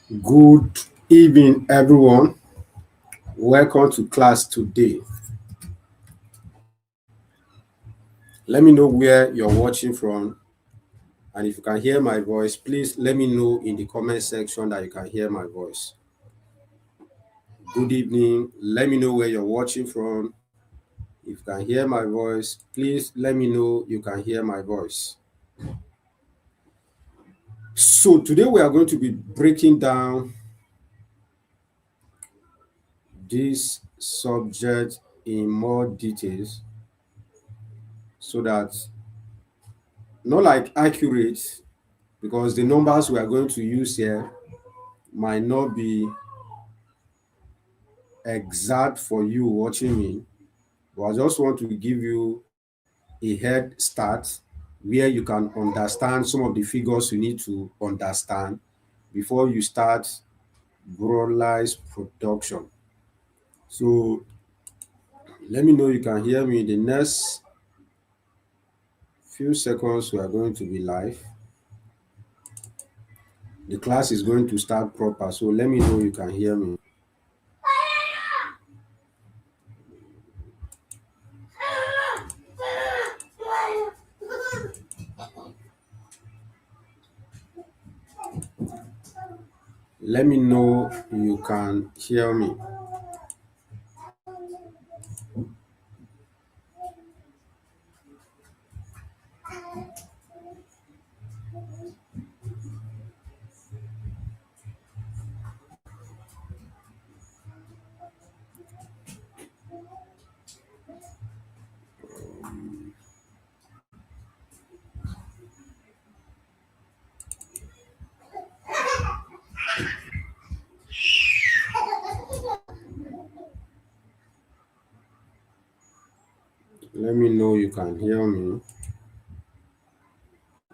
Good evening, everyone. Welcome to class today. Let me know where you're watching from, and if you can hear my voice, please let me know in the comment section that you can hear my voice. Good evening. Let me know where you're watching from. If you can hear my voice, please let me know you can hear my voice. So, today we are going to be breaking down this subject in more details so that not like accurate because the numbers we are going to use here might not be exact for you watching me, but I just want to give you a head start where you can understand some of the figures you need to understand before you start broiler's production. So let me know you can hear me. The next few seconds we are going to be live. The class is going to start proper, so let me know you can hear me. Let me know you can hear me. Let me know you can hear me.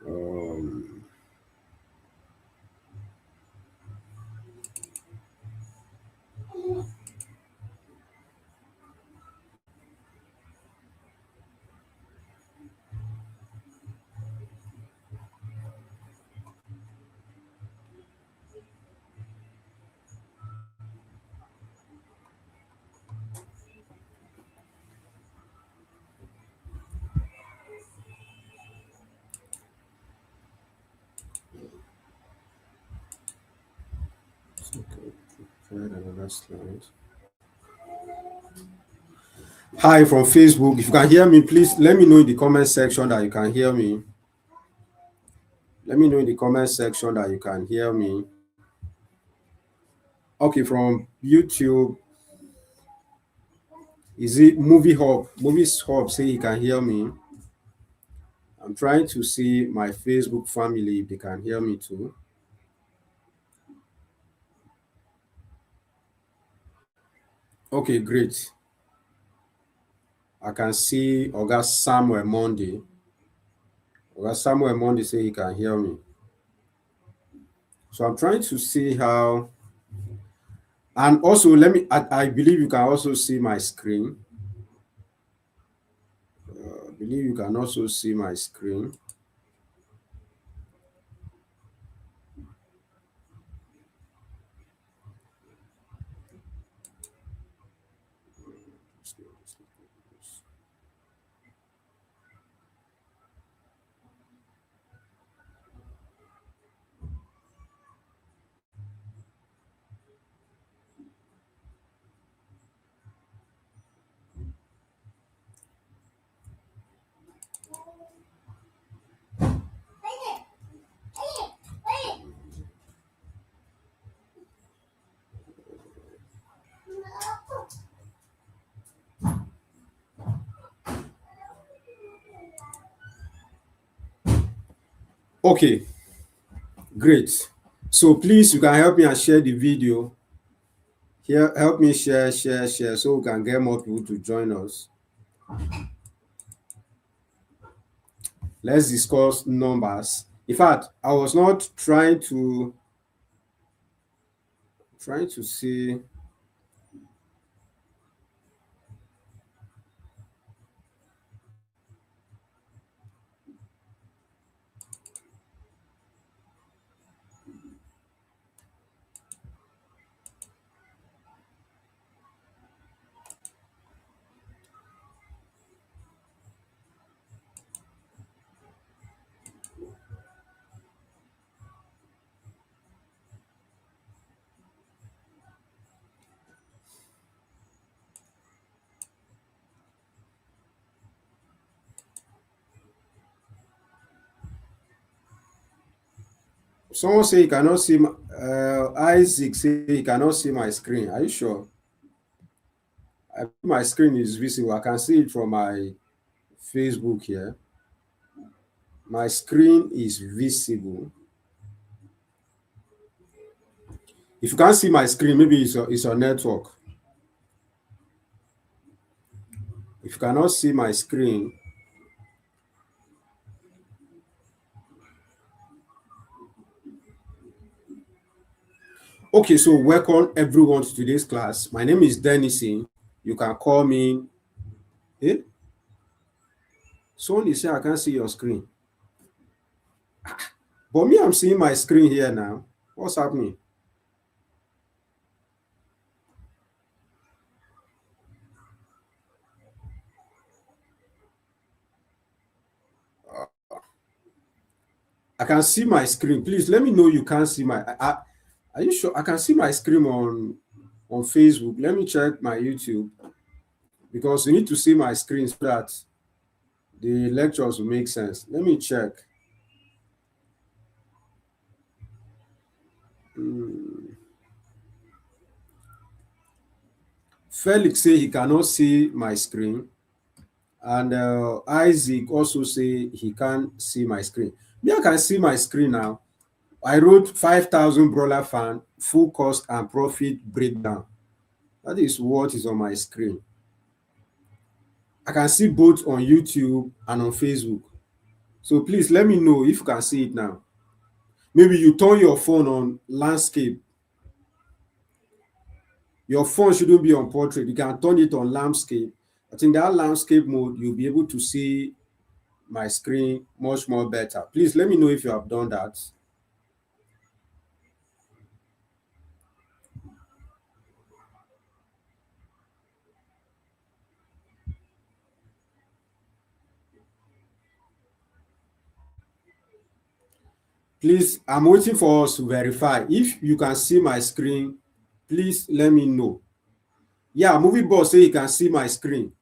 Um, okay, prepare another slide. Hi from Facebook. If you can hear me, please let me know in the comment section that you can hear me. Let me know in the comment section that you can hear me. Okay, from YouTube, is it Movie Hub? Movie Hub say you can hear me. I'm trying to see my Facebook family if they can hear me too. Okay, great. I can see Oga Samuel Monday. Oga Samuel Monday say he can hear me. So I'm trying to see how. And also, I believe you can also see my screen. I believe you can also see my screen. Okay, great. So please, you can help me and share the video. Here, help me share, so we can get more people to join us. Let's discuss numbers. In fact, I was not trying to see. Someone say you cannot see my, Isaac say he cannot see my screen. Are you sure? My screen is visible. I can see it from my Facebook here. My screen is visible. If you can't see my screen, maybe it's your network. If you cannot see my screen, okay, so welcome everyone to today's class. My name is Denison. You can call me. Eh? Someone is saying I can't see your screen. But me, I'm seeing my screen here now. What's happening? I can see my screen. Please let me know you can't see my. Are you sure? I can see my screen on Facebook. Let me check my YouTube because you need to see my screen so that the lectures will make sense. Let me check. Mm. Felix say he cannot see my screen, and Isaac also say he can't see my screen. Me, I can see my screen now. I wrote 5,000 broiler farm, full cost and profit breakdown. That is what is on my screen. I can see both on YouTube and on Facebook. So please let me know if you can see it now. Maybe you turn your phone on landscape. Your phone shouldn't be on portrait. You can turn it on landscape. I think that landscape mode, you'll be able to see my screen much more better. Please let me know if you have done that. Please, I'm waiting for us to verify. If you can see my screen, please let me know. Yeah, movie boss say you can see my screen.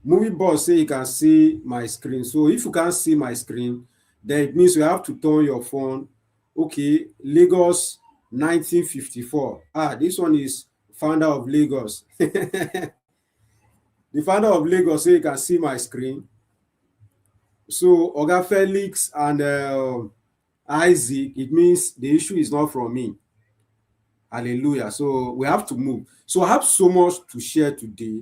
Movie boss say you can see my screen. So if you can't see my screen, then it means you have to turn your phone. Okay, Lagos 1954. Ah, this one is founder of Lagos. The founder of Lagos say you can see my screen. So Oga Felix and Isaac, it means the issue is not from me. Hallelujah. So we have to move. So I have so much to share today,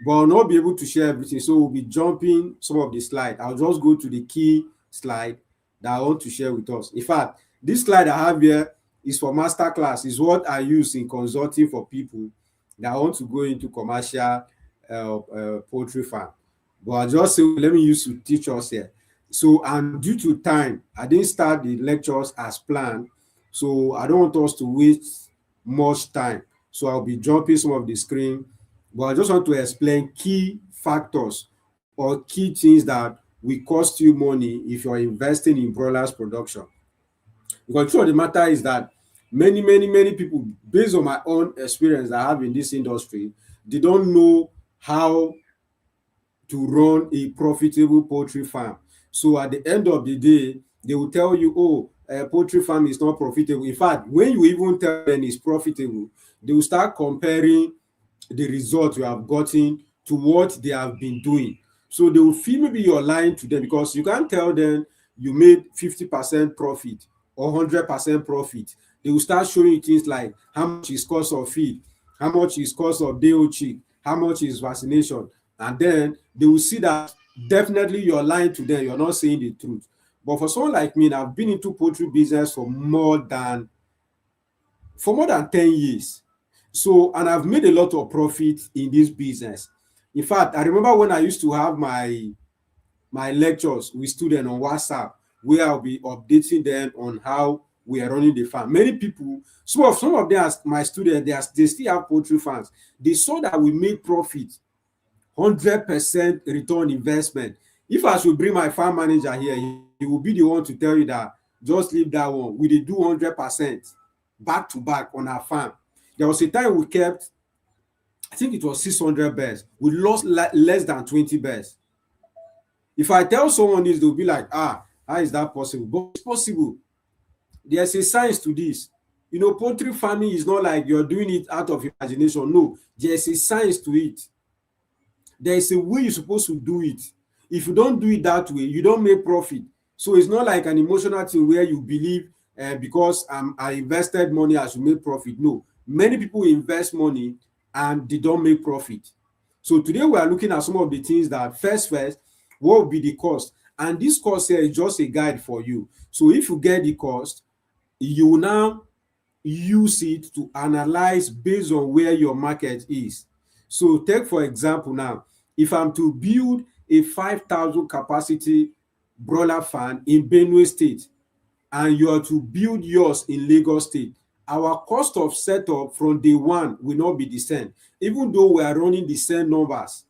but I'll not be able to share everything. So we'll be jumping some of the slide. I'll just go to the key slide that I want to share with us. In fact, this slide I have here is for masterclass, is what I use in consulting for people that want to go into commercial poultry farm. But I just say, let me use to teach us here. So, and due to time, I didn't start the lectures as planned. So I don't want us to waste much time. So I'll be jumping some of the screen, but I just want to explain key factors or key things that will cost you money if you're investing in broilers production. Because the truth of the matter is that many people, based on my own experience I have in this industry, they don't know how to run a profitable poultry farm. So at the end of the day, they will tell you, oh, a poultry farm is not profitable. In fact, when you even tell them it's profitable, they will start comparing the result you have gotten to what they have been doing. So they will feel maybe you're lying to them because you can't tell them you made 50% profit or 100% profit. They will start showing you things like how much is cost of feed, how much is cost of day-old chick, how much is vaccination. And then they will see that definitely you're lying to them, you're not saying the truth. But for someone like me, I've been into poultry business for more than 10 years. So, and I've made a lot of profit in this business. In fact, I remember when I used to have my lectures with students on WhatsApp, where I'll be updating them on how we are running the farm. Many people, some of them as my students, they still have poultry farms. They saw that we made profit, 100% return investment. If I should bring my farm manager here, he will be the one to tell you that just leave that one. We did do 100% back to back on our farm. There was a time we kept, I think it was 600 birds. We lost less than 20 birds. If I tell someone this, they'll be like, How is that possible? But it's possible. There's a science to this. Poultry farming is not like you're doing it out of imagination. No, there's a science to it. There is a way you're supposed to do it. If you don't do it that way, you don't make profit. So it's not like an emotional thing where you believe because I invested money, I should make profit. No, many people invest money and they don't make profit. So today we are looking at some of the things that first, what will be the cost? And this cost here is just a guide for you. So if you get the cost, you will now use it to analyze based on where your market is. So take for example now, if I'm to build a 5,000 capacity broiler farm in Benue State and you are to build yours in Lagos State, our cost of setup from day one will not be the same. Even though we are running the same numbers,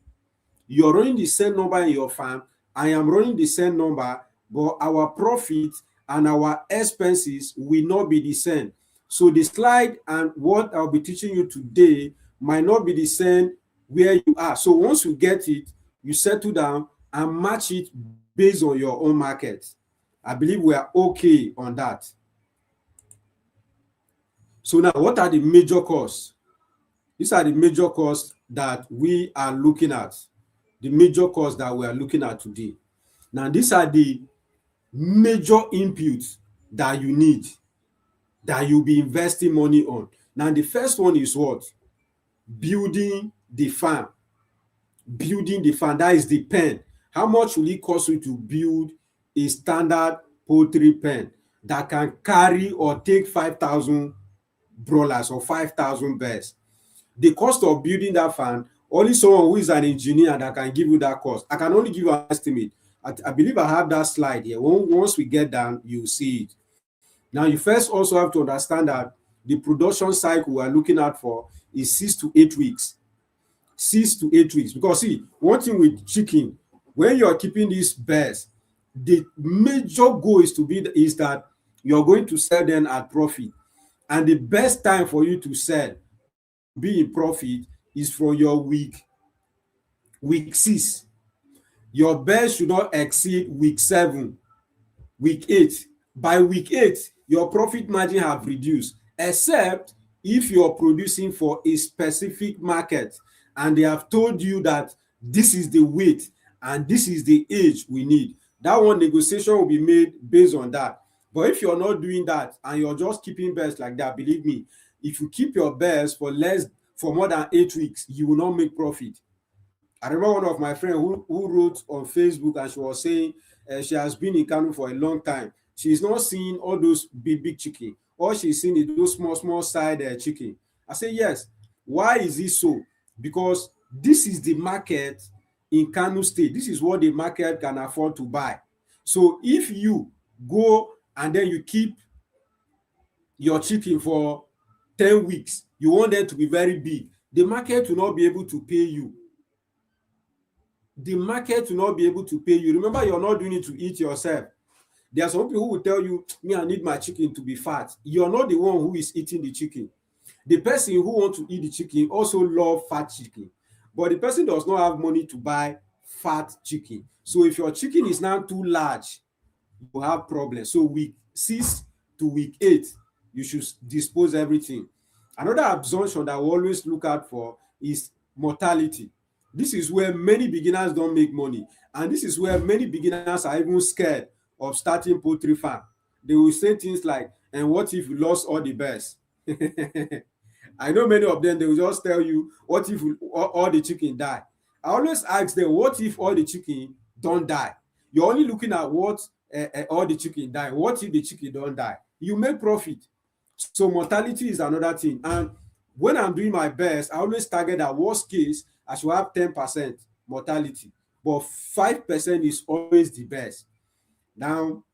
you're running the same number in your farm, I am running the same number, but our profit and our expenses will not be the same. So the slide and what I'll be teaching you today might not be the same where you are. So once you get it, you settle down and match it based on your own market. I believe we are okay on that. So now, what are the major costs? These are the major costs that we are looking at. The major costs that we are looking at today. Now, these are the major inputs that you need, that you'll be investing money on. Now, the first one is what? Building the farm. Building the farm, that is the pen. How much will it cost you to build a standard poultry pen that can carry or take 5,000 broilers or 5,000 birds? The cost of building that farm, only someone who is an engineer that can give you that cost. I can only give you an estimate. I believe I have that slide here. Once we get down, you'll see it. Now, you first also have to understand that the production cycle we are looking at for is 6 to 8 weeks. 6 to 8 weeks. Because see, one thing with chicken, when you are keeping these birds, the major goal is that you're going to sell them at profit. And the best time for you to sell or to be in profit is from your week 6. Your birds should not exceed week 7, week 8. By week 8, your profit margin have reduced, except if you're producing for a specific market and they have told you that this is the weight and this is the age we need. That one, negotiation will be made based on that. But if you're not doing that and you're just keeping birds like that, believe me, if you keep your birds for more than 8 weeks, you will not make profit. I remember one of my friends who wrote on Facebook and she was saying she has been in Kano for a long time. She's not seeing all those big chicken. All she's seeing is those small side chicken. I say, yes. Why is it so? Because this is the market in Kano State. This is what the market can afford to buy. So if you go and then you keep your chicken for 10 weeks, you want them to be very big, the market will not be able to pay you. The market will not be able to pay you. Remember, you're not doing it to eat yourself. There are some people who will tell you, me, I need my chicken to be fat. You're not the one who is eating the chicken. The person who wants to eat the chicken also loves fat chicken. But the person does not have money to buy fat chicken. So if your chicken is now too large, you have problems. So week 6 to week 8, you should dispose everything. Another assumption that we always look out for is mortality. This is where many beginners don't make money. And this is where many beginners are even scared of starting poultry farm. They will say things like, and what if you lost all the birds? I know many of them, they will just tell you, what if all the chicken die? I always ask them, what if all the chicken don't die? You're only looking at what all the chicken die. What if the chicken don't die? You make profit. So mortality is another thing. And when I'm doing my best, I always target that worst case, I should have 10% mortality. But 5% is always the best. Now,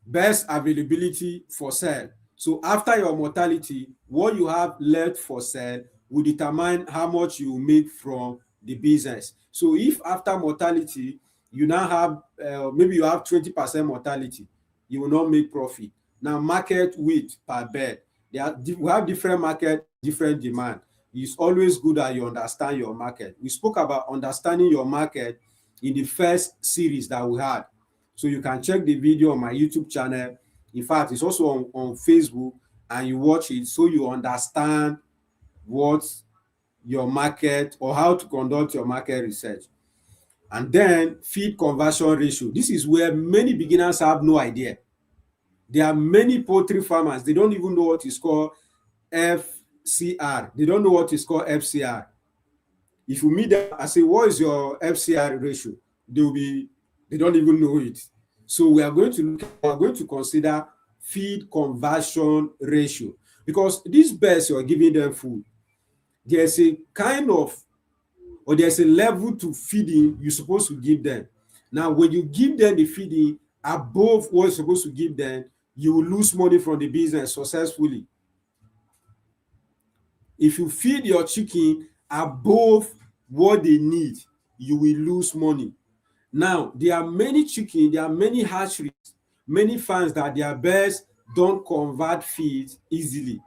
best availability for sale. So after your mortality, what you have left for sale will determine how much you make from the business. So if after mortality, you now have, maybe you have 20% mortality, you will not make profit. Now, market weight per bed. We have different market, different demand. It's always good that you understand your market. We spoke about understanding your market in the first series that we had. So you can check the video on my YouTube channel. In fact, it's also on Facebook, and you watch it so you understand what your market or how to conduct your market research. And then feed conversion ratio. This is where many beginners have no idea. There are many poultry farmers, they don't even know what is called FCR. They don't know what is called FCR. If you meet them and say, what is your FCR ratio? They don't even know it. So we are going to consider feed conversion ratio, because these birds you are giving them food, there's a kind of, or there's a level to feeding you're supposed to give them. Now, when you give them the feeding above what you're supposed to give them, you will lose money from the business successfully. If you feed your chicken above what they need, you will lose money. Now, there are many chicken, there are many hatcheries, many farms that their birds don't convert feed easily.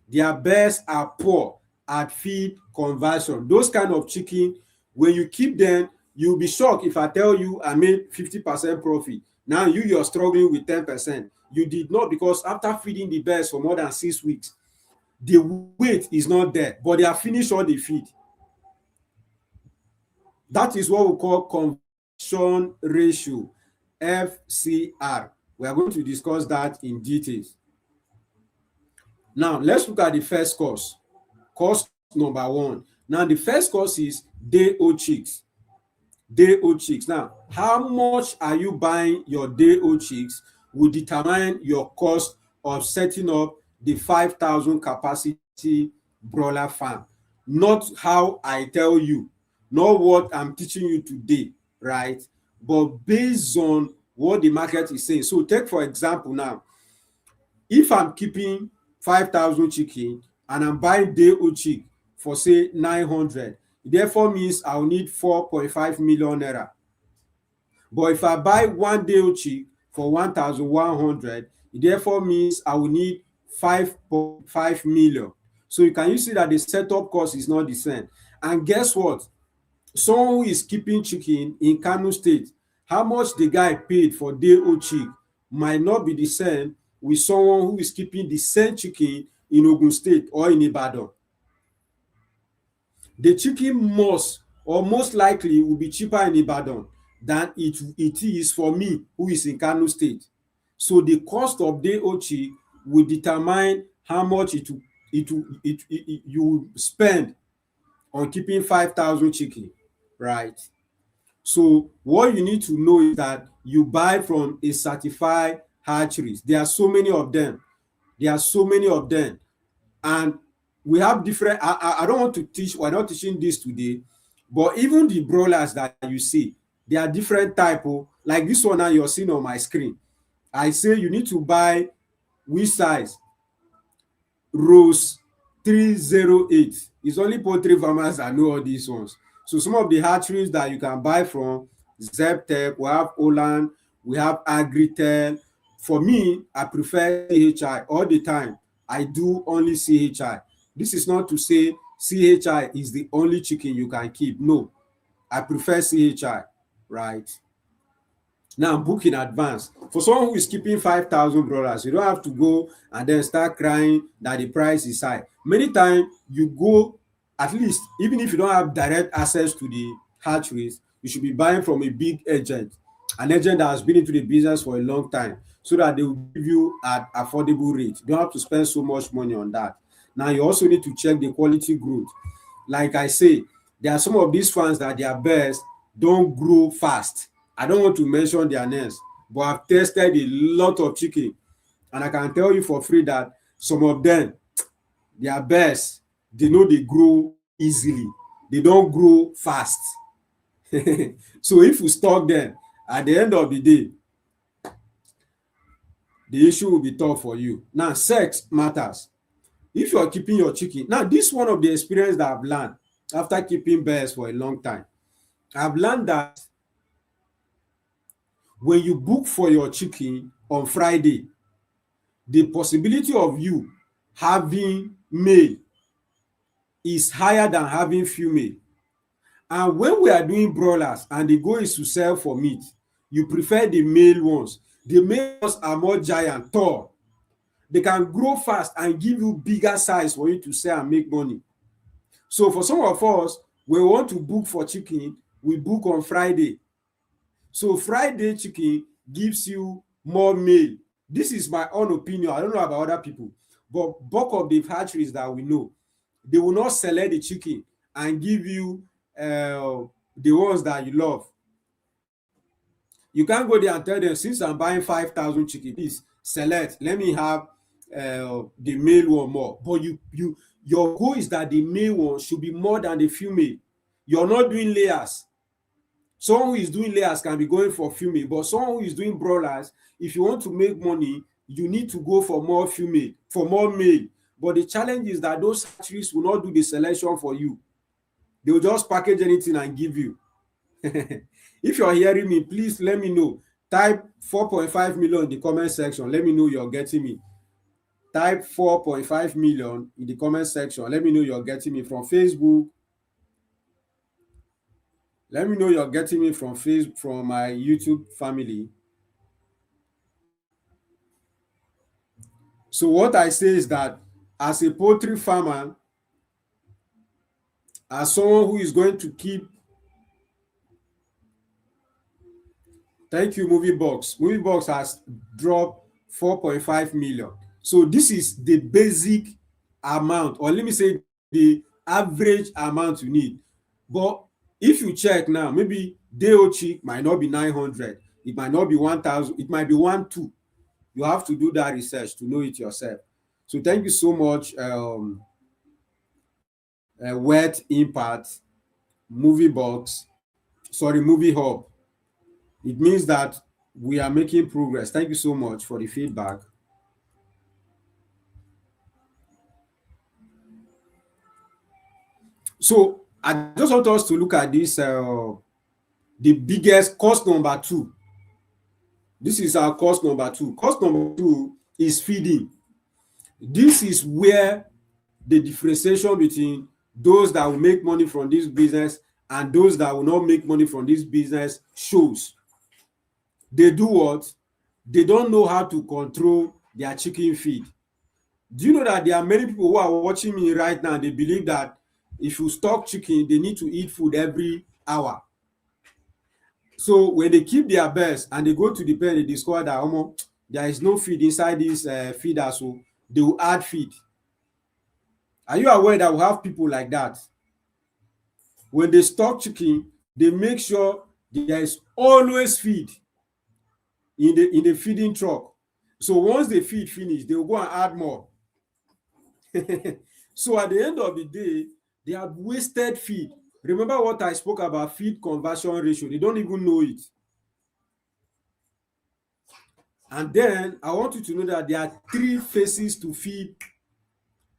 Their birds are poor at feed conversion. Those kind of chicken, when you keep them, you'll be shocked if I tell you I made 50% profit. Now you're struggling with 10%. You did not, because after feeding the birds for more than 6 weeks, the weight is not there, but they have finished all the feed. That is what we call conversion ratio, FCR. We are going to discuss that in details. Now, let's look at the first course. Course number 1. Now, the first course is day-old chicks. Day-old chicks. Now, how much are you buying your day-old chicks will determine your cost of setting up the 5,000 capacity broiler farm. Not how I tell you, not what I'm teaching you today, right? But based on what the market is saying. So take for example now, if I'm keeping 5,000 chicken and I'm buying day-old chick for say 900, it therefore means I'll need 4.5 million naira. But if I buy one day-old chick for 1,100, it therefore means I will need 5.5 million. So can you see that the setup cost is not the same? And guess what? Someone who is keeping chicken in Kano State, how much the guy paid for day-old chick might not be the same with someone who is keeping the same chicken in Ogun State or in Ibadan. The chicken must or most likely will be cheaper in Ibadan than it is for me who is in Kano State. So the cost of day-old chick will determine how much you spend on keeping 5,000 chicken, right? So what you need to know is that you buy from a certified hatcheries. There are so many of them. And we have different, I don't want to teach, we're not teaching this today, but even the broilers that you see, they are different type of, like this one now you're seeing on my screen. I say you need to buy which size? Rose 308. It's only poultry farmers that know all these ones. So some of the hatcheries that you can buy from, Zeptec, we have Olan, we have Agritel. For me, I prefer CHI all the time. I do only CHI. This is not to say CHI is the only chicken you can keep. No, I prefer CHI, right? Now book in advance. For someone who is keeping 5,000 dollars, you don't have to go and then start crying that the price is high. Many times you go, at least even if you don't have direct access to the hatcheries, you should be buying from a big agent, an agent that has been into the business for a long time, so that they will give you at affordable rate. You don't have to spend so much money on that. Now you also need to check the quality growth. Like I say, there are some of these farms that their birds don't grow fast. I don't want to mention their names, but I've tested a lot of chicken, and I can tell you for free that some of them, their birds, they know they grow easily. They don't grow fast. So if you stock them, at the end of the day, the issue will be tough for you. Now, sex matters. If you are keeping your chicken, now this is one of the experience that I've learned after keeping birds for a long time. I've learned that when you book for your chicken on Friday, the possibility of you having male is higher than having female. And when we are doing broilers and the goal is to sell for meat, you prefer the male ones. The male ones are more giant, tall. They can grow fast and give you bigger size for you to sell and make money. So for some of us, we want to book for chicken, we book on Friday. So Friday chicken gives you more male. This is my own opinion. I don't know about other people, but bulk of the hatcheries that we know, they will not select the chicken and give you the ones that you love. You can't go there and tell them, since I'm buying 5,000 chicken, please select. Let me have the male one more. But your goal is that the male one should be more than the female. You're not doing layers. Someone who is doing layers can be going for female, but someone who is doing broilers, if you want to make money, you need to go for more female, for more male. But the challenge is that those hatcheries will not do the selection for you. They will just package anything and give you. If you're hearing me, please let me know. Type 4.5 million in the comment section. Let me know you're getting me. Type 4.5 million in the comment section. Let me know you're getting me from Facebook. Let me know you're getting me from Facebook, from my YouTube family. So what I say is that as a poultry farmer, as someone who is going to keep, thank you, Movie Box. Movie Box has dropped 4.5 million. So this is the basic amount, or let me say the average amount you need. But if you check now, maybe day-old chick might not be 900. It might not be 1,000. It might be 1,200. You have to do that research to know it yourself. So thank you so much, Wet Impact, Movie Box, Movie Hub. It means that we are making progress. Thank you so much for the feedback. So I just want us to look at this, the biggest cost number 2. This is our cost number 2. Cost number 2 is feeding. This is where the differentiation between those that will make money from this business and those that will not make money from this business shows. They do what? They don't know how to control their chicken feed. Do you know that there are many people who are watching me right now, they believe that if you stock chicken, they need to eat food every hour. So when they keep their birds and they go to the pen, they discover that there is no feed inside this feeder, so they will add feed. Are you aware that we have people like that? When they stock chicken, they make sure there is always feed in the feeding truck. So once the feed finish, they will go and add more. So at the end of the day, they have wasted feed. Remember what I spoke about, feed conversion ratio. They don't even know it. And then I want you to know that there are 3 phases to feed.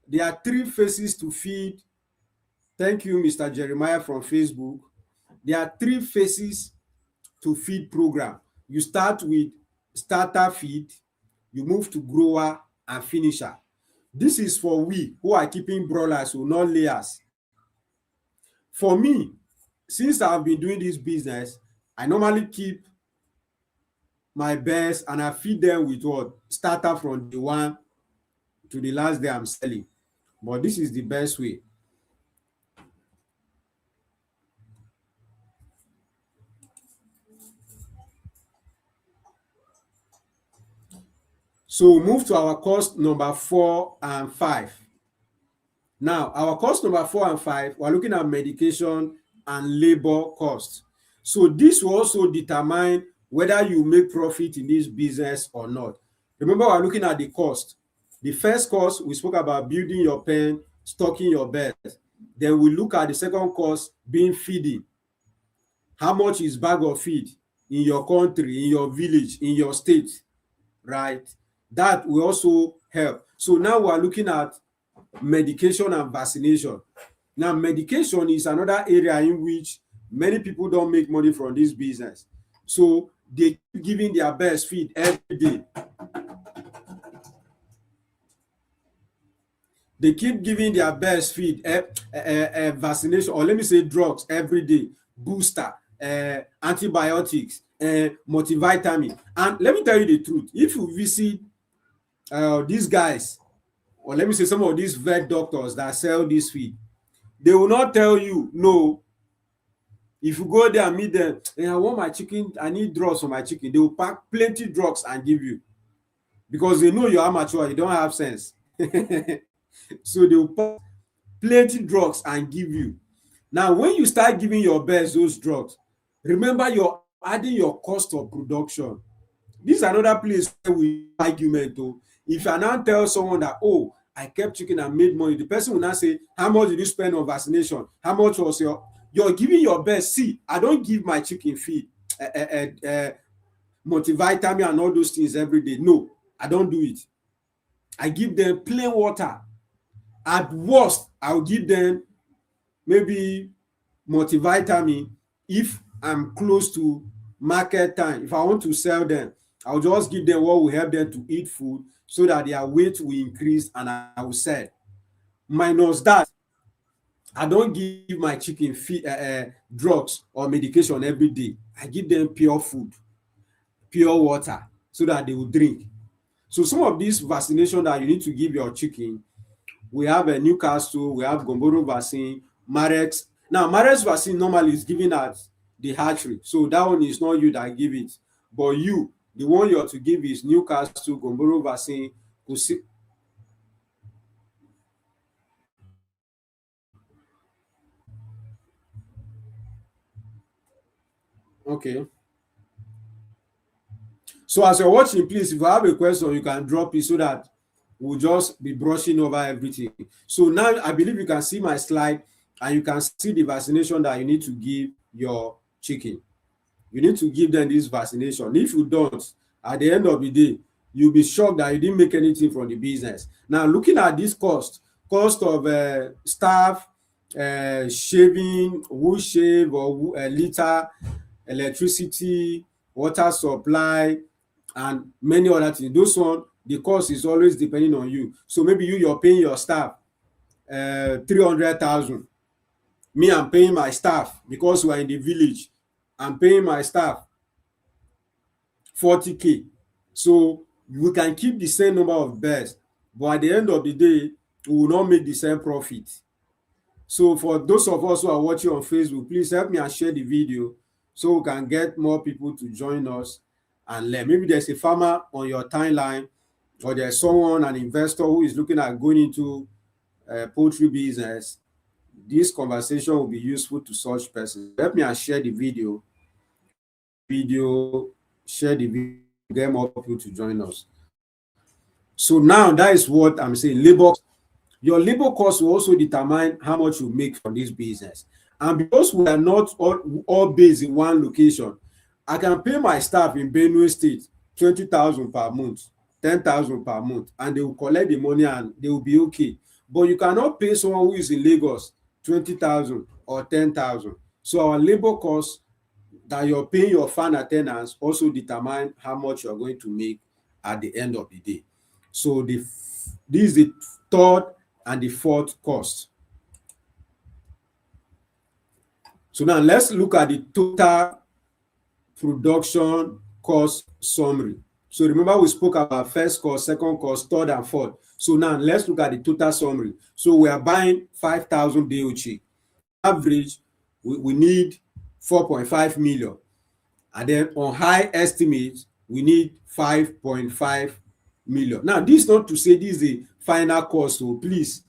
There are 3 phases to feed. Thank you, Mr. Jeremiah from Facebook. There are 3 phases to feed program. You start with starter feed, you move to grower and finisher. This is for we who are keeping broilers, so not layers. For me, since I've been doing this business, I normally keep my birds and I feed them with what? Starter from day 1 to the last day I'm selling. But this is the best way. So move to our cost number 4 and 5. Now, our cost number 4 and 5, we're looking at medication and labor cost. So this will also determine whether you make profit in this business or not. Remember, we're looking at the cost. The first cost, we spoke about building your pen, stocking your birds. Then we look at the second cost being feeding. How much is bag of feed in your country, in your village, in your state, right? That will also help. So now we're looking at medication and vaccination. Now, medication is another area in which many people don't make money from this business. So they keep giving their best feed every day. They keep giving their best feed, vaccination, or let me say drugs every day, booster, antibiotics, multivitamin. And let me tell you the truth, if you visit these guys, or let me say some of these vet doctors that sell this feed, they will not tell you no. If you go there and meet them, I want my chicken, I need drugs for my chicken, they will pack plenty drugs and give you, because they know you're amateur, you don't have sense. So they will pack plenty drugs and give you. Now when you start giving your birds those drugs, remember you're adding your cost of production. This is another place where we argument o. If you now tell someone that, oh, I kept chicken and made money, the person will now say, how much did you spend on vaccination? How much was you're giving your best? See, I don't give my chicken feed multivitamin and all those things every day. No, I don't do it. I give them plain water. At worst, I'll give them maybe multivitamin if I'm close to market time. If I want to sell them, I'll just give them what will help them to eat food so that their weight will increase and I will sell. Minus that, I don't give my chicken drugs or medication every day. I give them pure food, pure water, so that they will drink. So some of these vaccination that you need to give your chicken, we have a Newcastle, we have Gomboro vaccine, Marex. Now, Marex vaccine normally is given at the hatchery, so that one is not you that give it, but you, the one you are to give is Newcastle, Gomboro vaccine, Kusi. Okay. So as you're watching, please, if you have a question, you can drop it so that we'll just be brushing over everything. So now I believe you can see my slide and you can see the vaccination that you need to give your chicken. You need to give them this vaccination. If you don't, at the end of the day, you'll be shocked that you didn't make anything from the business. Now, looking at this cost of staff, shaving, wool shave or litter, electricity, water supply, and many other things. Those one, the cost is always depending on you. So maybe you're paying your staff 300,000. Me, I'm paying my staff, because we're in the village, I'm paying my staff 40K. So we can keep the same number of birds, but at the end of the day, we will not make the same profit. So for those of us who are watching on Facebook, please help me and share the video so we can get more people to join us and learn. Maybe there's a farmer on your timeline, or there's someone, an investor who is looking at going into poultry business. This conversation will be useful to such person. Help me and share the video, share the video, get more people to join us. So now that is what I'm saying. Your labor cost will also determine how much you make from this business. And because we are not all based in one location, I can pay my staff in Benue State 20,000 per month, 10,000 per month, and they will collect the money and they will be okay. But you cannot pay someone who is in Lagos 20,000 or 10,000. So our labor costs that you're paying your farm attendants also determine how much you're going to make at the end of the day. So this is the third and the fourth cost. So now let's look at the total production cost summary. So remember we spoke about first cost, second cost, third and fourth. So now let's look at the total summary. So we are buying 5,000 DOC. Average, we need 4.5 million. And then on high estimates, we need 5.5 million. Now, this is not to say this is the final cost, so please,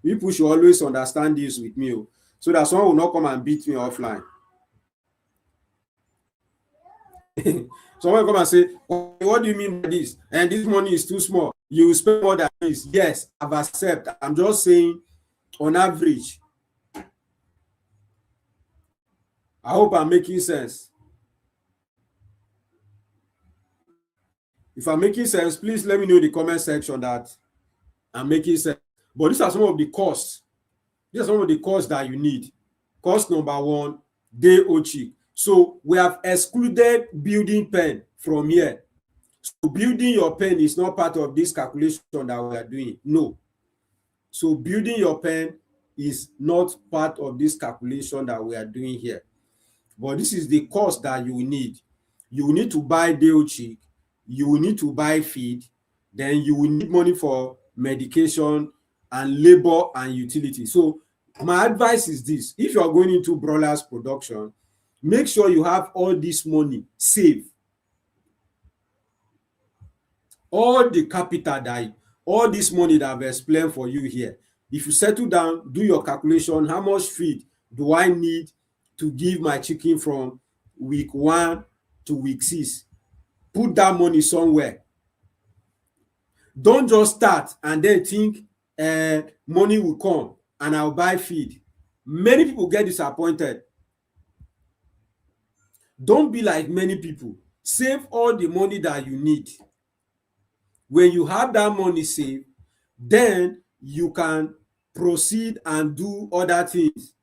people should always understand this with me, so that someone will not come and beat me offline. Someone will come and say, what do you mean by this? And this money is too small. You will spend more than this. Yes, I've accepted. I'm just saying, on average. I hope I'm making sense. If I'm making sense, please let me know in the comment section that I'm making sense. But these are some of the costs. These are some of the costs that you need. Cost number one, DOC. So we have excluded building pen from here. So building your pen is not part of this calculation that we are doing. No. So building your pen is not part of this calculation that we are doing here. But this is the cost that you need. you will need to buy day-old chick, you will need to buy feed, then you will need money for medication and labor and utility. So my advice is this: if you are going into broilers production, make sure you have all this money saved, all the capital that, all this money that I've explained for you here. If you settle down, do your calculation, how much feed do I need to give my chicken from week 1 to week 6? Put that money somewhere. Don't just start and then think money will come and I'll buy feed. Many people get disappointed. Don't be like many people. Save all the money that you need. When you have that money saved, then you can proceed and do other things.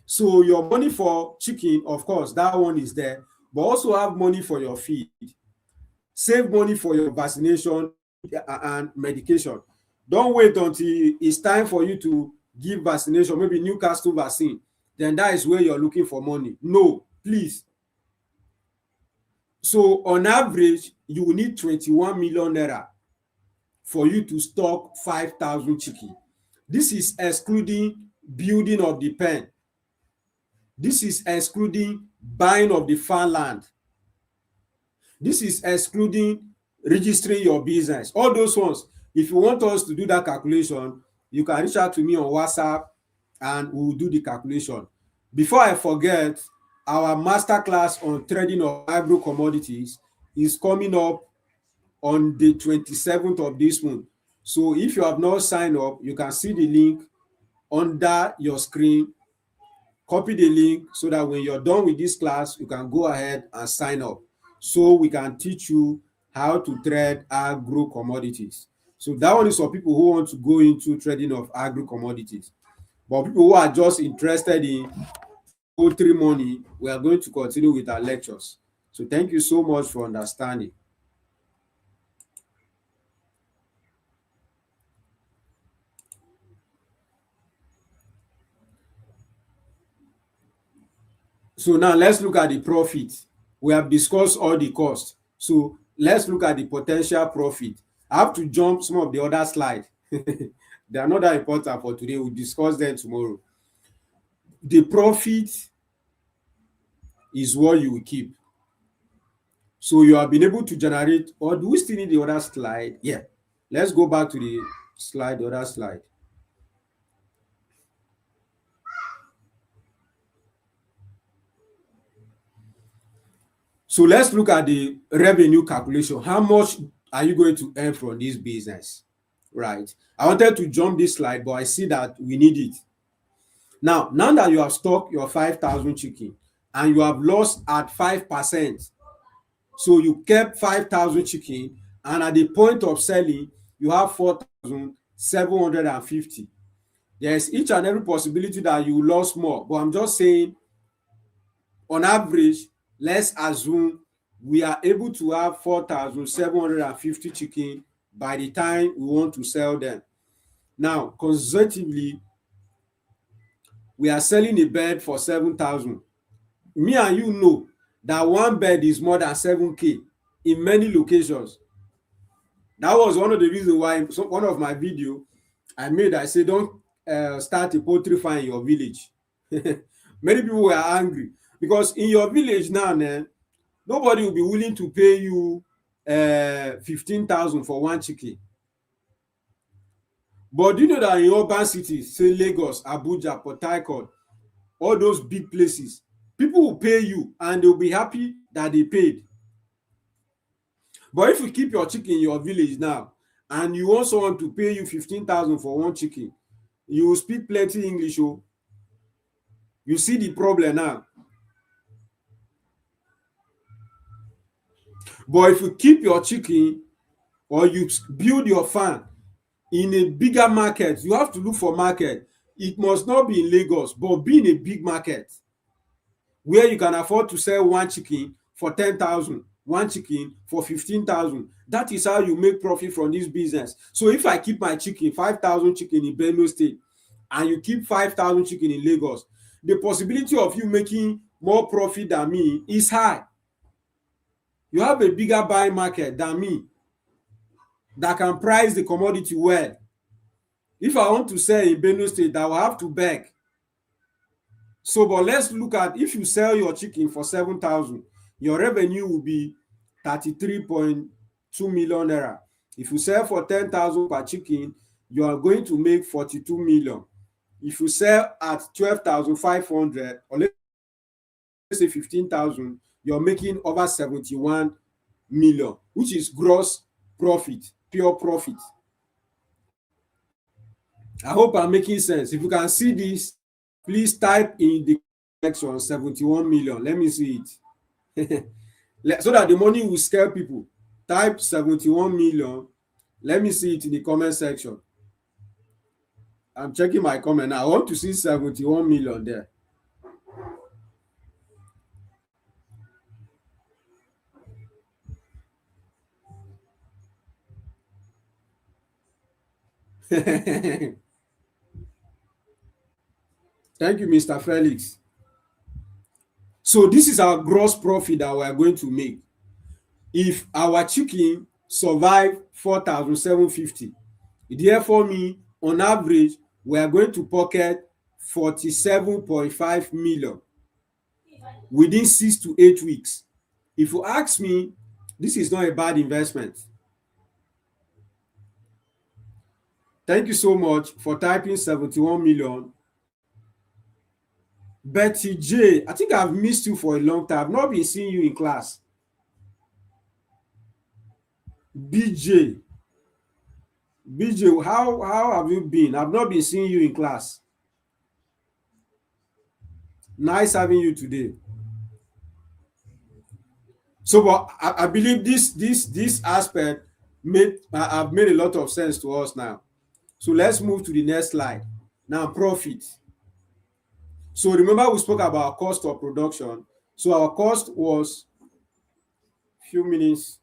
So your money for chicken, of course, that one is there, but also have money for your feed. Save money for your vaccination and medication. Don't wait until it's time for you to give vaccination, maybe Newcastle vaccine. Then that is where you're looking for money. No, please. So on average, you will need 21 million naira for you to stock 5,000 chicken. This is excluding building of the pen. This is excluding buying of the farmland. This is excluding registering your business. All those ones. If you want us to do that calculation, you can reach out to me on WhatsApp and we will do the calculation. Before I forget, our masterclass on trading of agro commodities is coming up on the 27th of this month. So if you have not signed up, you can see the link under your screen. Copy the link so that when you're done with this class, you can go ahead and sign up so we can teach you how to trade agro commodities. So that one is for people who want to go into trading of agro commodities. But people who are just interested in poultry money, we are going to continue with our lectures. So thank you so much for understanding. So now let's look at the profit. We have discussed all the costs. So let's look at the potential profit. I have to jump some of the other slides. They are not that important for today. We'll discuss them tomorrow. The profit is what you will keep. So you have been able to generate, or do we still need the other slide? Yeah. Let's go back to the slide, the other slide. So let's look at the revenue calculation. How much are you going to earn from this business? Right. I wanted to jump this slide, but I see that we need it. Now that you have stocked your 5,000 chicken and you have lost at 5%, so you kept 5,000 chicken and at the point of selling, you have 4,750. There's each and every possibility that you lost more, but I'm just saying on average, let's assume we are able to have 4,750 chicken by the time we want to sell them. Now, conservatively, we are selling a bed for 7,000. Me and you know that one bed is more than 7K in many locations. That was one of the reasons why one of my videos I made, I say don't start a poultry farm in your village. Many people were angry because in your village now, nobody will be willing to pay you 15,000 for one chicken. But do you know that in urban cities, say Lagos, Abuja, Port Harcourt, all those big places, people will pay you and they'll be happy that they paid. But if you keep your chicken in your village now and you want someone to pay you 15,000 for one chicken, you will speak plenty English. Oh, you see the problem now. But if you keep your chicken or you build your farm in a bigger market, you have to look for market. It must not be in Lagos, but be in a big market where you can afford to sell one chicken for 10,000, one chicken for 15,000. That is how you make profit from this business. So if I keep my chicken, 5,000 chicken in Benue State, and you keep 5,000 chicken in Lagos, the possibility of you making more profit than me is high. You have a bigger buying market than me that can price the commodity well. If I want to sell in Benue State, I will have to beg. So, but let's look at, if you sell your chicken for 7,000, your revenue will be 33.2 million naira. If you sell for 10,000 per chicken, you are going to make 42 million. If you sell at 12,500, or let's say 15,000, you're making over 71 million, which is gross profit, pure profit. I hope I'm making sense. If you can see this, please type in the section 71 million. Let me see it. So that the money will scare people. Type 71 million. Let me see it in the comment section. I'm checking my comment now. I want to see 71 million there. Thank you, Mr. Felix. So this is our gross profit that we are going to make. If our chicken survive 4,750, it therefore mean on average we are going to pocket 47.5 million within 6 to 8 weeks. If you ask me, this is not a bad investment. Thank you so much for typing 71 million. Betty J, I think I've missed you for a long time. I've not been seeing you in class. BJ, how have you been? I've not been seeing you in class. Nice having you today. So, but I believe this aspect have made a lot of sense to us now. So let's move to the next slide. Now, profit. So remember we spoke about cost of production. So our cost was few minutes.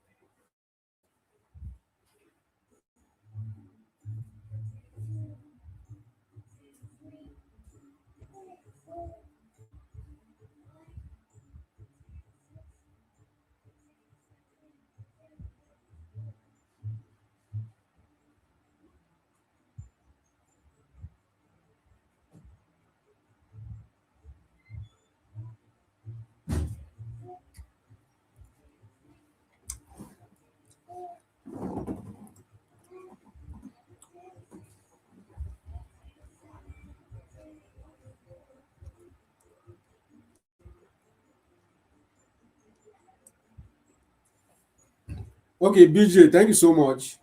Okay, BJ, thank you so much.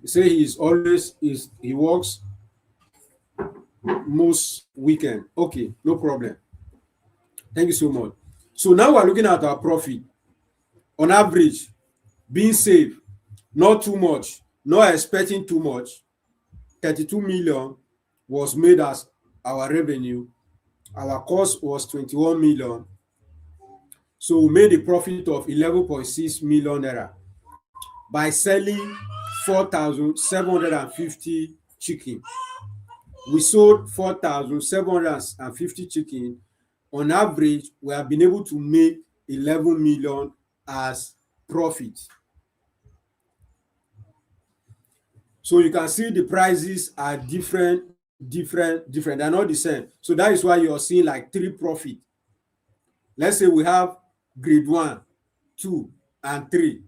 He say he works most weekend. Okay, no problem. Thank you so much. So now we're looking at our profit on average, being safe, not too much, not expecting too much. 32 million was made as our revenue. Our cost was 21 million. So we made a profit of 11.6 million naira by selling 4,750 chicken. We sold 4,750 chicken. On average, we have been able to make 11 million as profit. So you can see the prices are different. They're not the same. So that is why you're seeing like 3 profit. Let's say we have grade 1, 2, and 3.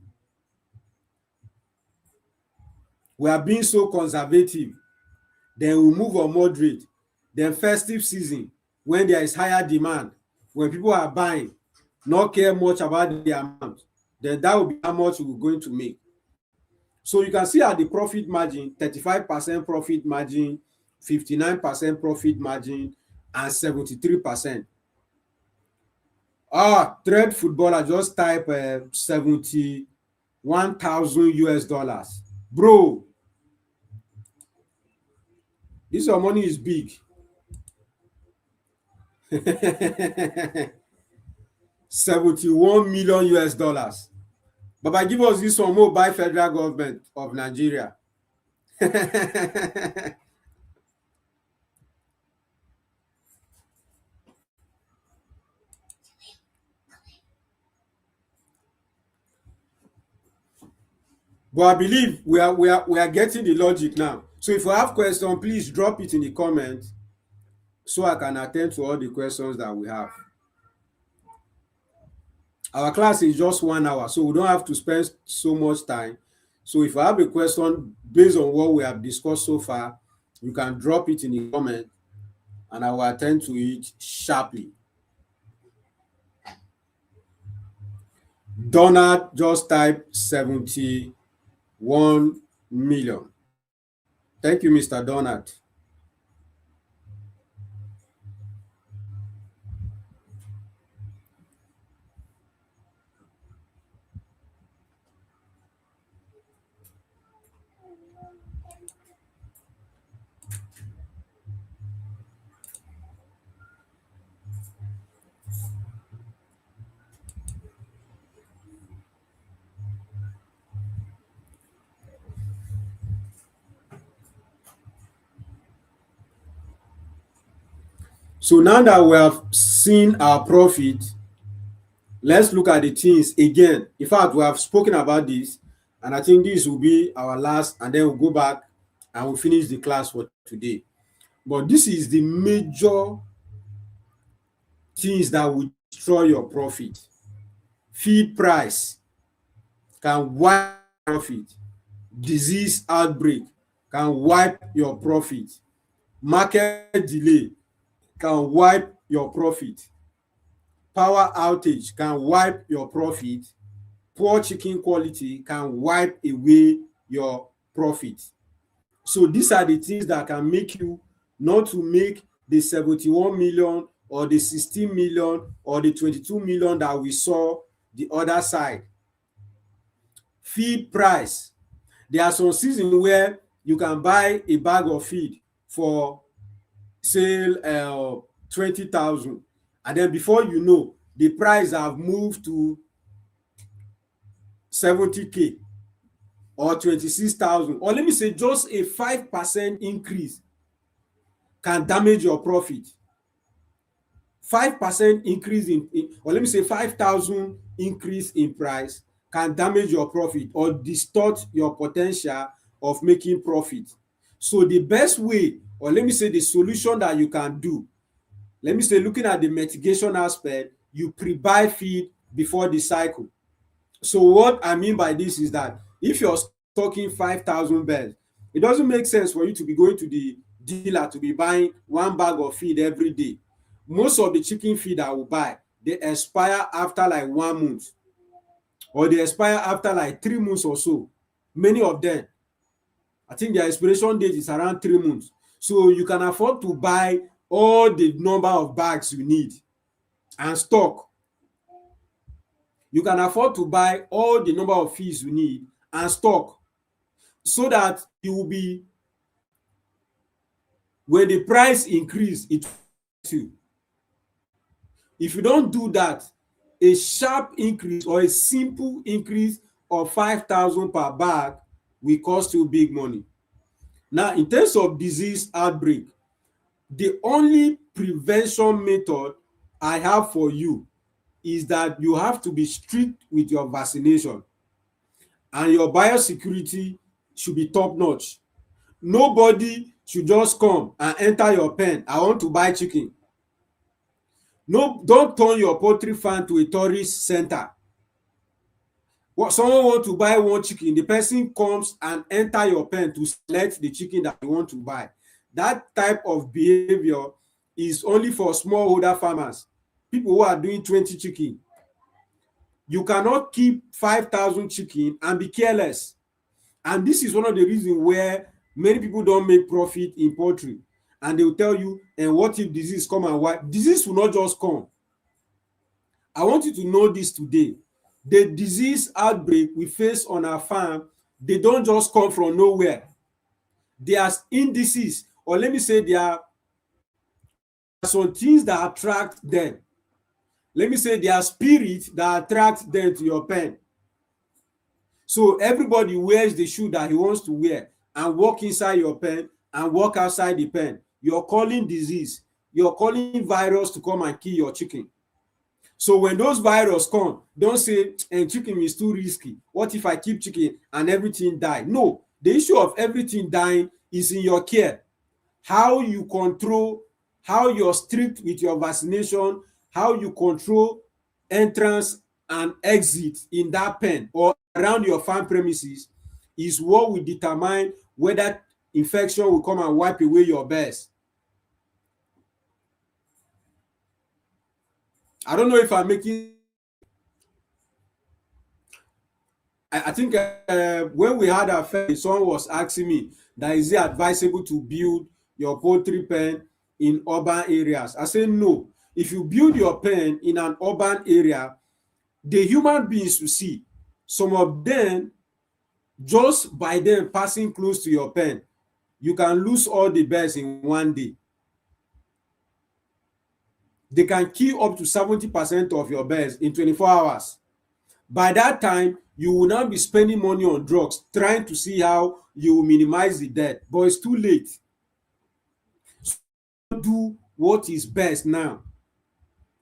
We are being so conservative. Then we move on moderate. Then festive season, when there is higher demand, when people are buying, not care much about the amount, then that will be how much we're going to make. So you can see at the profit margin, 35% profit margin, 59% profit margin, and 73%. Thread footballer just type 71,000 US dollars. Bro, this your money is big. 71 million US dollars. Baba, give us this one more by federal government of Nigeria. But I believe we are getting the logic now. So if you have question, please drop it in the comment so I can attend to all the questions that we have. Our class is just 1 hour, so we don't have to spend so much time. So if you have a question based on what we have discussed so far, you can drop it in the comment and I will attend to it sharply. Donald just typed 71 million. Thank you, Mr. Donald. So now that we have seen our profit, let's look at the things again. In fact, we have spoken about this, and I think this will be our last, and then we'll go back and we'll finish the class for today. But this is the major things that will destroy your profit. Feed price can wipe profit. Disease outbreak can wipe your profit. Market delay can wipe your profit. Power outage can wipe your profit. Poor chicken quality can wipe away your profit. So these are the things that can make you not to make the 71 million or the 16 million or the 22 million that we saw the other side. Feed price. There are some seasons where you can buy a bag of feed for say 20,000, and then before you know, the price have moved to 70k or 26,000, or let me say just a 5% increase can damage your profit. 5% increase or let me say 5,000 increase in price can damage your profit or distort your potential of making profit. So the best way, or let me say the solution that you can do, let me say looking at the mitigation aspect, you pre-buy feed before the cycle. So what I mean by this is that if you're stocking 5,000 birds, it doesn't make sense for you to be going to the dealer to be buying one bag of feed every day. Most of the chicken feed I will buy, they expire after like 1 month, or they expire after like 3 months or so. Many of them, I think their expiration date is around 3 months. So you can afford to buy all the number of bags you need and stock. You can afford to buy all the number of feeds you need and stock, so that you will be, when the price increase, it will you. If you don't do that, a sharp increase or a simple increase of 5,000 per bag will cost you big money. Now, in terms of disease outbreak, the only prevention method I have for you is that you have to be strict with your vaccination, and your biosecurity should be top notch. Nobody should just come and enter your pen, I want to buy chicken. No, don't turn your poultry farm to a tourist center. Someone want to buy one chicken, the person comes and enter your pen to select the chicken that you want to buy. That type of behavior is only for smallholder farmers, people who are doing 20 chicken. You cannot keep 5,000 chicken and be careless. And this is one of the reasons where many people don't make profit in poultry. And they will tell you, and what if disease come and wipe? Disease will not just come. I want you to know this today. The disease outbreak we face on our farm, they don't just come from nowhere. There are indices, or let me say there are some things that attract them. Let me say there are spirits that attract them to your pen. So everybody wears the shoe that he wants to wear and walk inside your pen and walk outside the pen. You're calling disease. You're calling virus to come and kill your chicken. So when those virus come, don't say and chicken is too risky. What if I keep chicken and everything die? No, the issue of everything dying is in your care. How you control, how you're strict with your vaccination, how you control entrance and exit in that pen or around your farm premises is what will determine whether infection will come and wipe away your birds. I don't know if I'm making. I think when we had our first, someone was asking me that is it advisable to build your poultry pen in urban areas? I say no. If you build your pen in an urban area, the human beings you see, some of them, just by them passing close to your pen, you can lose all the birds in one day. They can kill up to 70% of your birds in 24 hours. By that time, you will now be spending money on drugs, trying to see how you will minimize the death, but it's too late. So do what is best now.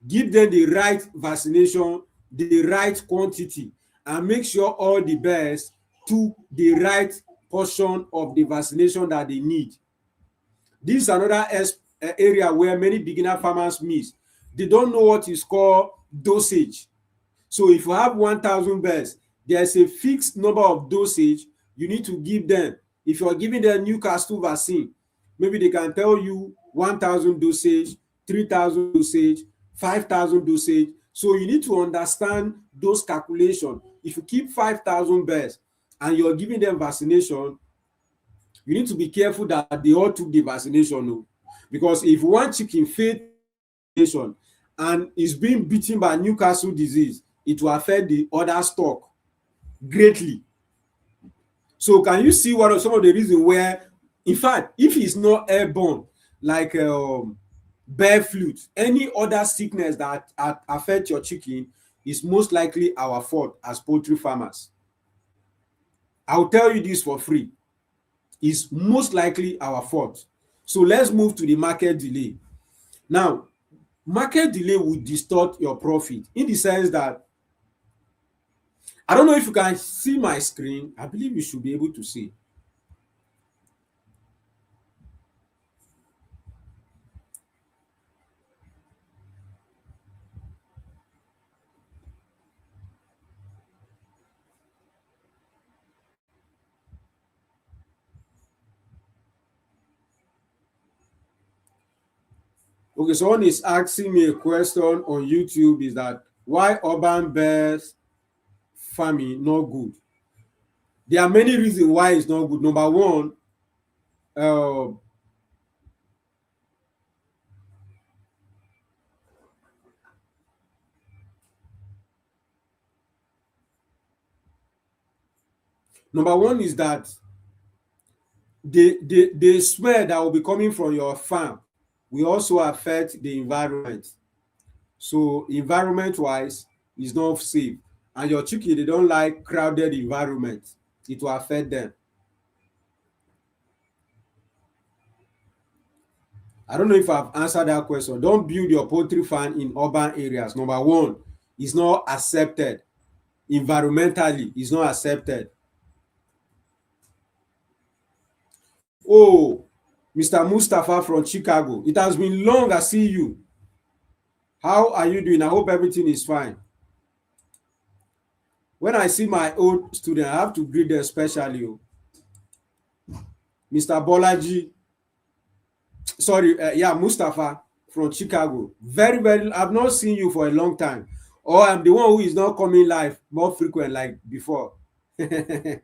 Give them the right vaccination, the right quantity, and make sure all the birds took the right portion of the vaccination that they need. This is another area where many beginner farmers miss. They don't know what is called dosage. So if you have 1,000 birds, there's a fixed number of dosage you need to give them. If you're giving them Newcastle vaccine, maybe they can tell you 1,000 dosage, 3,000 dosage, 5,000 dosage. So you need to understand those calculations. If you keep 5,000 birds and you're giving them vaccination, you need to be careful that they all took the vaccination. No? Because if one chicken failed vaccination and is being beaten by Newcastle disease, it will affect the other stock greatly. So can you see what are some of the reasons where, in fact, if it's not airborne, like bird flu, any other sickness that affect your chicken is most likely our fault as poultry farmers. I'll tell you this for free. It's most likely our fault. So let's move to the market delay. Now, market delay will distort your profit in the sense that I don't know if you can see my screen. I believe you should be able to see. Okay, someone is asking me a question on YouTube is that why urban birds farming not good? There are many reasons why it's not good. Number one, uh, is that the smell that will be coming from your farm will also affect the environment. So environment wise, it's not safe. And your chicken, they don't like crowded environment. It will affect them. I don't know if I've answered that question. Don't build your poultry farm in urban areas. Number one, it's not accepted. Environmentally, it's not accepted. Oh, Mr. Mustafa from Chicago. It has been long I see you. How are you doing? I hope everything is fine. When I see my old student, I have to greet them especially. Mr. Bolaji, sorry, yeah, Mustafa from Chicago. Very, very, I've not seen you for a long time. Or I'm the one who is not coming live more frequent like before. Mr.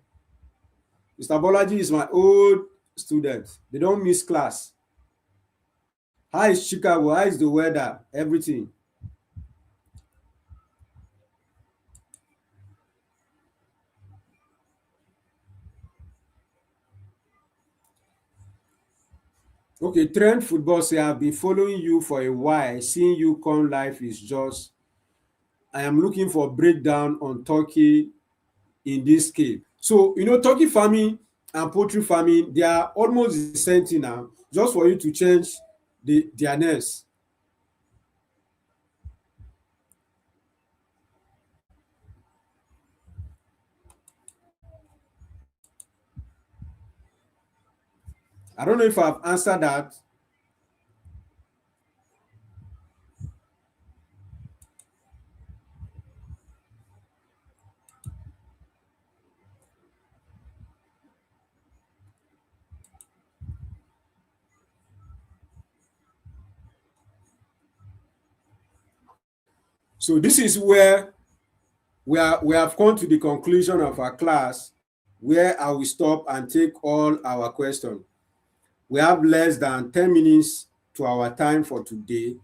Bolaji is my old student. They don't miss class. How is Chicago? How is the weather? Everything. Okay, Trend Football say I've been following you for a while. Seeing you come live is just I am looking for breakdown on turkey in this scale. So turkey farming and poultry farming, they are almost the same thing now, just for you to change their names. I don't know if I've answered that. So this is where we have come to the conclusion of our class, where I will stop and take all our questions. We have less than 10 minutes to our time for today.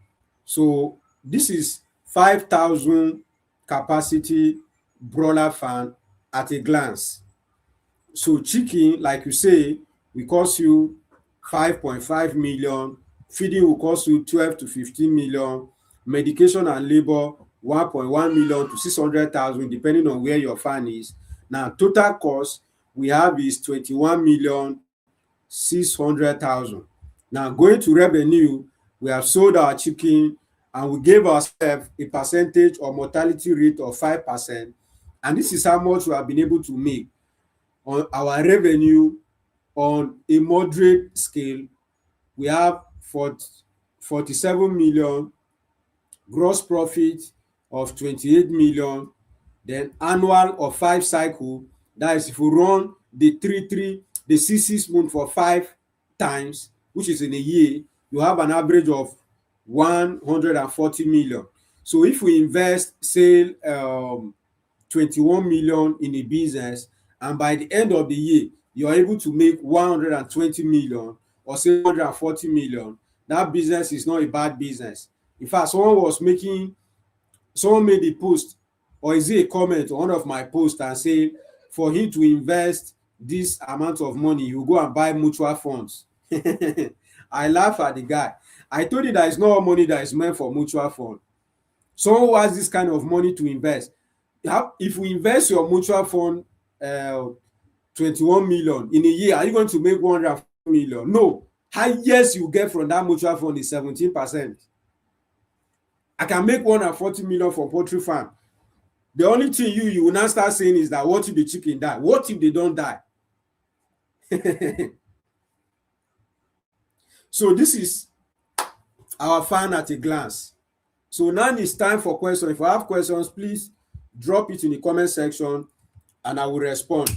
So this is 5,000 capacity broiler farm at a glance. So chicken, like you say, will cost you 5.5 million, feeding will cost you 12 to 15 million, medication and labor 1.1 million to 600,000 depending on where your farm is. Now total cost we have is 21 million 600,000. Now going to revenue, we have sold our chicken and we gave ourselves a percentage or mortality rate of 5%, and this is how much we have been able to make on our revenue. On a moderate scale, we have 47 million, gross profit of 28 million, then annual of 5 cycle, that is if we run the 6 month for 5 times, which is in a year, you have an average of 140 million. So if we invest say 21 million in a business, and by the end of the year you are able to make 120 million or say 140 million, that business is not a bad business. In fact, someone made a post, or is it a comment on one of my posts, and say for him to invest this amount of money, you go and buy mutual funds. I laugh at the guy. I told you that it's not all money that is meant for mutual fund. Someone who has this kind of money to invest, if we invest your mutual fund 21 million in a year, are you going to make 140 million? No. Highest you get from that mutual fund is 17%. I can make 140 million from poultry farm. The only thing you will now start saying is that what if the chicken die? What if they don't die? So this is our farm at a glance. So now it's time for questions. If you have questions, please drop it in the comment section and I will respond.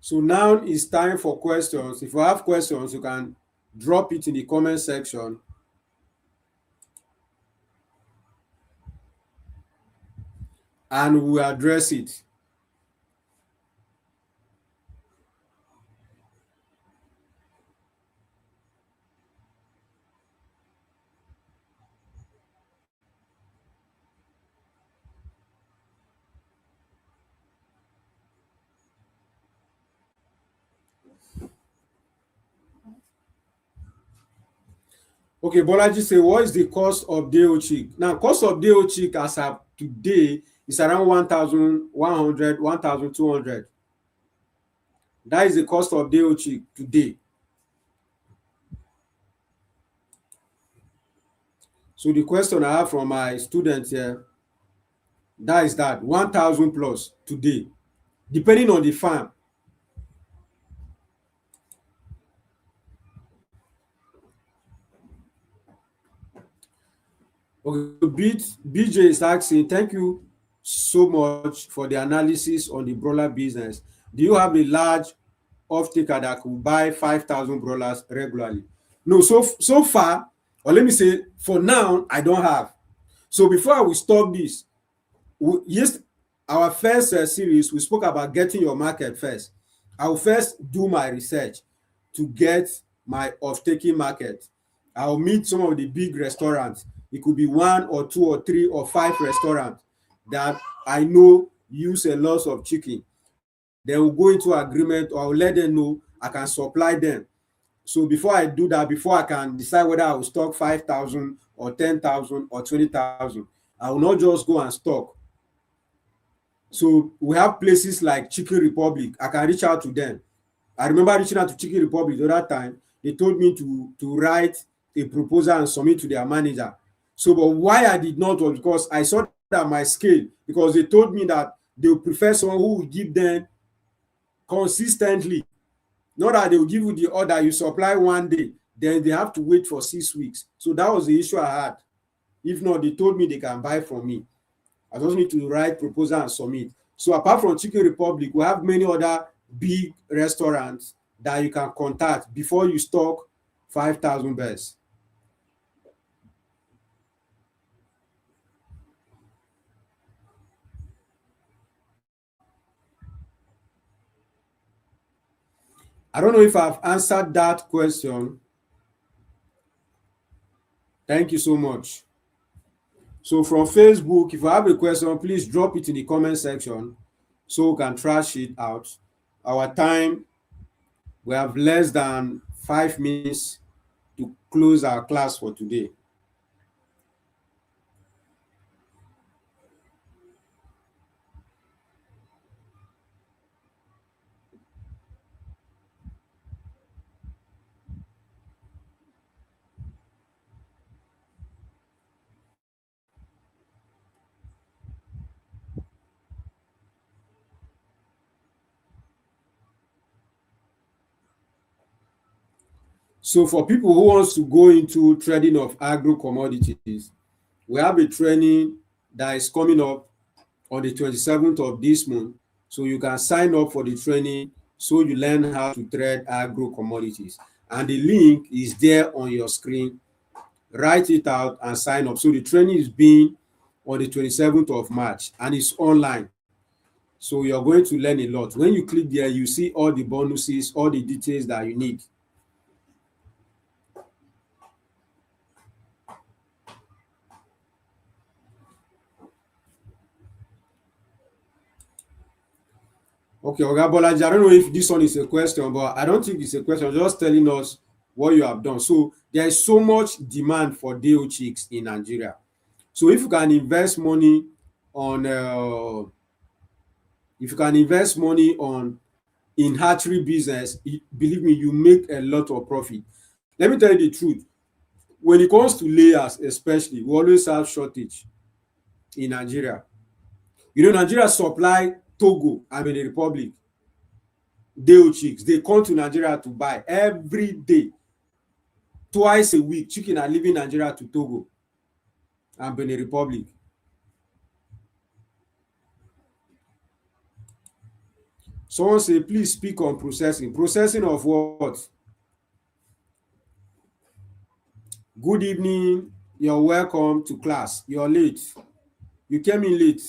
So now it's time for questions. If you have questions, you can drop it in the comment section and we will address it. Okay, Bolaji say, what is the cost of day old chick? Now, cost of day old chick as of today is around 1,100, 1,200. That is the cost of day old chick today. So the question I have from my students here, that is that 1,000 plus today, depending on the farm. Okay, BJ is asking, thank you so much for the analysis on the broiler business. Do you have a large off-taker that could buy 5,000 broilers regularly? No, so far, or let me say, for now, I don't have. So before I will stop this, yes, our first series, we spoke about getting your market first. I will first do my research to get my off-taking market. I'll meet some of the big restaurants. It could be 1 or 2 or 3 or 5 restaurants that I know use a lot of chicken. then we'll go into agreement, or I'll let them know I can supply them. So before I do that, before I can decide whether I will stock 5,000 or 10,000 or 20,000, I will not just go and stock. So we have places like Chicken Republic. I can reach out to them. I remember reaching out to Chicken Republic the other time. They told me to write a proposal and submit to their manager. So, but why I did not was because I saw that my scale, because they told me that they would prefer someone who will give them consistently. Not that they will give you the order, you supply one day, then they have to wait for 6 weeks. So that was the issue I had. If not, they told me they can buy from me. I just need to write proposal and submit. So apart from Chicken Republic, we have many other big restaurants that you can contact before you stock 5,000 birds. I don't know if I've answered that question. Thank you so much. So from Facebook, if you have a question, please drop it in the comment section so we can trash it out. Our time, we have less than 5 minutes to close our class for today. So for people who wants to go into trading of agro commodities, we have a training that is coming up on the 27th of this month. So you can sign up for the training so you learn how to trade agro commodities. And the link is there on your screen. Write it out and sign up. So the training is being on the 27th of March and it's online. So you're going to learn a lot. When you click there, you see all the bonuses, all the details that you need. Okay, Oga Bolaji, I don't know if this one is a question, but I don't think it's a question. Just telling us what you have done. So there is so much demand for DO chicks in Nigeria. So on, if you can invest money on in hatchery business, believe me, you make a lot of profit. Let me tell you the truth. When it comes to layers, especially, we always have shortage in Nigeria. You know, Nigeria supply Togo and Benin Republic day chicks. They come to Nigeria to buy every day, twice a week. Chicken are leaving Nigeria to Togo and Benin Republic. Someone say, please speak on processing. Processing of what? Good evening. You're welcome to class. You're late. You came in late.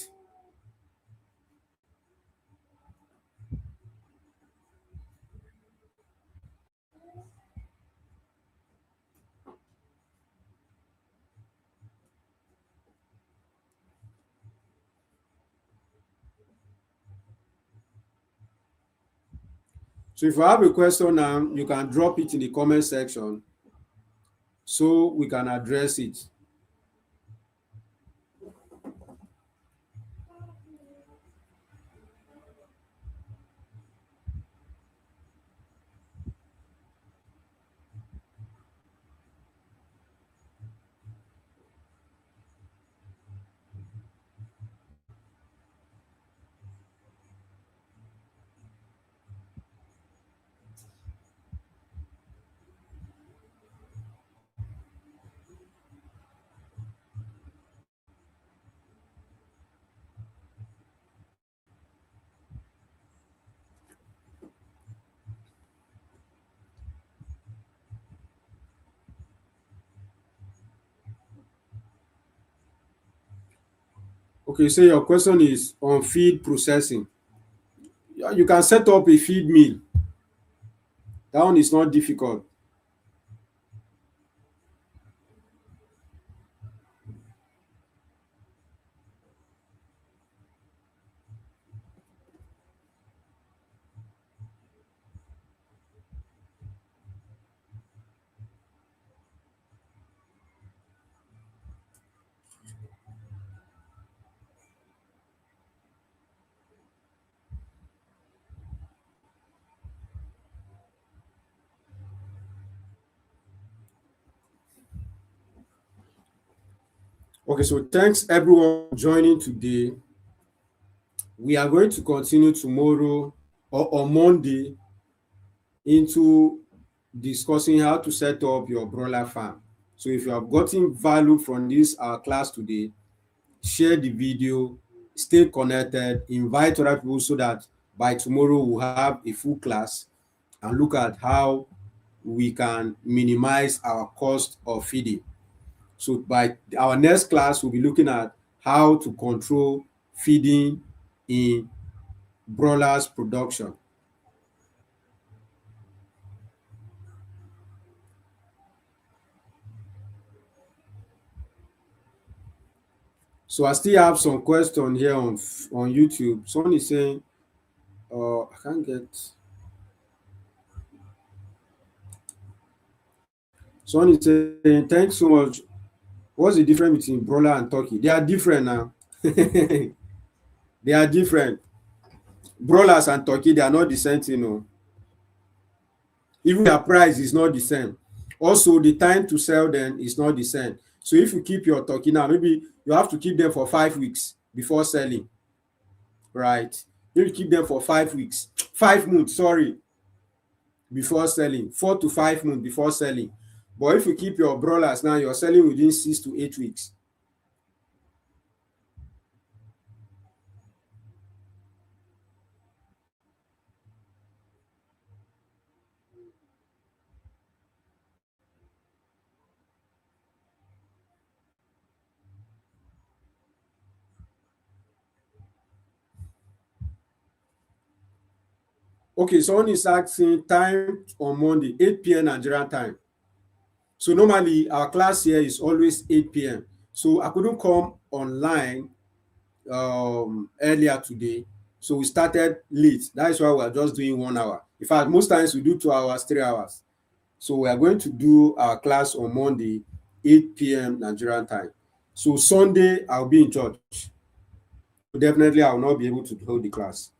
So if you have a question now, you can drop it in the comment section so we can address it. Okay, so your question is on feed processing. Yeah, you can set up a feed mill. That one is not difficult. Okay, so thanks everyone for joining today. We are going to continue tomorrow or on Monday into discussing how to set up your broiler farm. So if you have gotten value from this our class today, share the video, stay connected, invite other people so that by tomorrow we'll have a full class and look at how we can minimize our cost of feeding. So by our next class, we'll be looking at how to control feeding in broilers production. So I still have some question here on YouTube. Someone is saying, I can't get. Someone is saying, thanks so much. What's the difference between broiler and turkey? They are different now. They are different. Broilers and turkey, they are not the same thing. No. Even their price is not the same. Also, the time to sell them is not the same. So if you keep your turkey now, maybe you have to keep them for 5 weeks before selling, right? If you keep them for 5 weeks, 5 months, sorry, before selling, 4 to 5 months before selling. But if you keep your broilers now, you're selling within 6 to 8 weeks. Okay, someone is asking time on Monday, 8 p.m. Nigerian time. So normally our class here is always 8 p.m. So I couldn't come online earlier today. So we started late. That is why we are just doing 1 hour. In fact, most times we do 2 hours, 3 hours. So we are going to do our class on Monday, 8 p.m. Nigerian time. So Sunday, I'll be in church. So definitely, I will not be able to hold the class.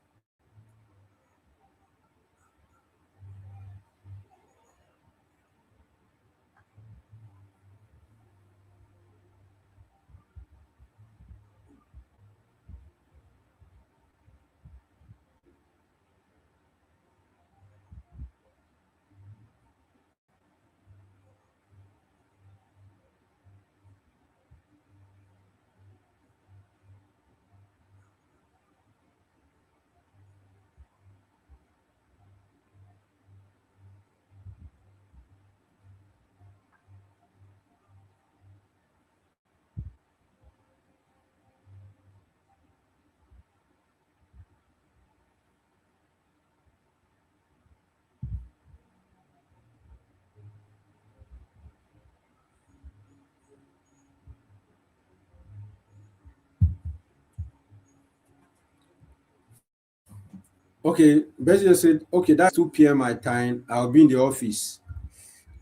Okay, Bessie just said, okay, that's 2 p.m. my time. I'll be in the office.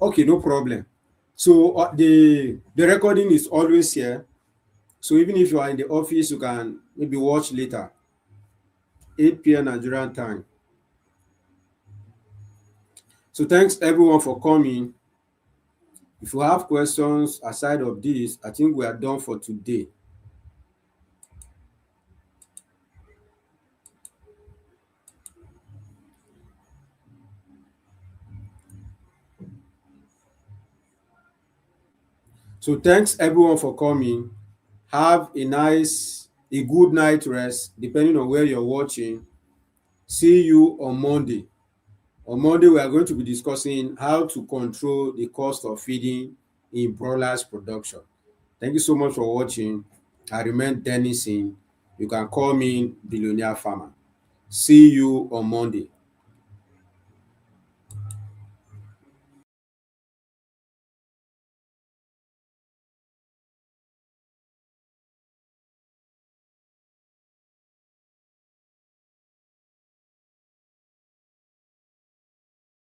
Okay, no problem. So the recording is always here. So even if you are in the office, you can maybe watch later. 8 p.m. Nigerian time. So thanks everyone for coming. If you have questions aside of this, I think we are done for today. So thanks everyone for coming. Have a good night rest, depending on where you're watching. See you on Monday. On Monday, we are going to be discussing how to control the cost of feeding in broilers production. Thank you so much for watching. I remain Dennison. You can call me Billionaire Farmer. See you on Monday.